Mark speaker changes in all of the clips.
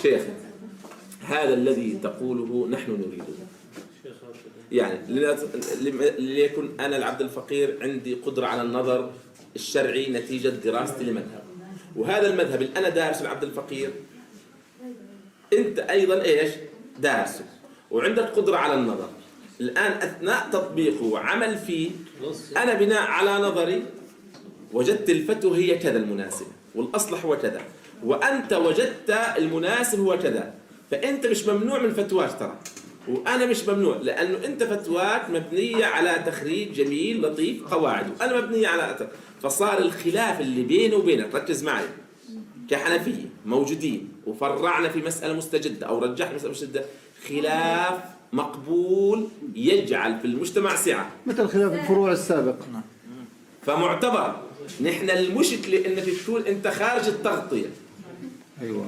Speaker 1: شيخ هذا الذي تقوله نحن نريده، يعني ليكن أنا العبد الفقير عندي قدرة على النظر الشرعي نتيجة دراستي لمذهب، وهذا المذهب اللي أنا دارس العبد الفقير أنت أيضا إيش دارسه وعندك قدرة على النظر. الآن أثناء تطبيقه وعمل فيه أنا بناء على نظري وجدت الفتوى هي كذا المناسبة والأصلح هو كذا، وأنت وجدت المناسب هو كذا، فأنت مش ممنوع من فتواك ترى، وأنا مش ممنوع، لأنه أنت فتواك مبنية على تخريج جميل لطيف قواعد، وأنا مبنية على أثر. فصار الخلاف اللي بيني وبينك، ركز معي، كحنفية موجودين وفرعنا في مسألة مستجدة أو رجحنا مسألة مستجدة، خلاف مقبول يجعل في المجتمع سعة
Speaker 2: مثل خلاف الفروع السابق.
Speaker 1: فمعتبر. نحن المشكلة إنك تكون أنت خارج التغطية،
Speaker 2: أيوة،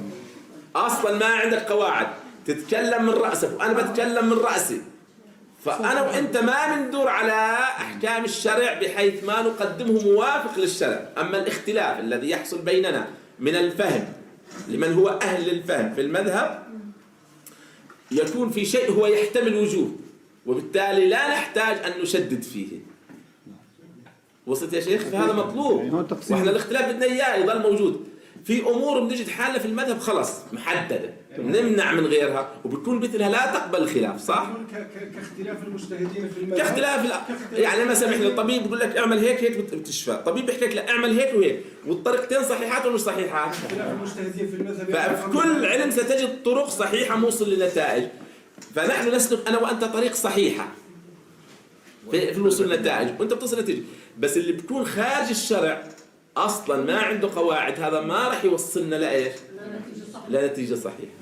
Speaker 1: أصلا ما عندك قواعد، تتكلم من رأسك وأنا بتكلم من رأسي، فأنا وأنت ما بندور على أحكام الشرع بحيث ما نقدمه موافق للشرع. أما الاختلاف الذي يحصل بيننا من الفهم لمن هو أهل للفهم في المذهب يكون في شيء هو يحتمل وجوه، وبالتالي لا نحتاج أن نشدد فيه. وصلت يا شيخ؟ فهذا مطلوب، وإحنا الاختلاف بدنا إياه يضل موجود. في أمور بنجد حالة في المذهب خلص محددة نمنع من غيرها، وبتكون مثلها لا تقبل الخلاف، صح؟
Speaker 3: كاختلاف المجتهدين في المذهب،
Speaker 1: كاختلاف يعني ما سامحني، الطبيب بيقول لك اعمل هيك هيك بتشفى، طبيب بيحكي لك لا اعمل هيك وهيك، والطريقتين صحيحات ولا مش صحيحات؟
Speaker 3: اختلاف المجتهدين في المذهب،
Speaker 1: ففي كل علم ستجد طرق صحيحة موصل لنتائج، فنحن نسلك أنا وأنت طريق صحيحة في الوصول للنتائج، وأنت بتصل نتيجة. بس اللي بيكون خارج الشرع أصلا ما عنده قواعد، هذا ما راح يوصلنا لإيش؟ لا نتيجة صحيحة.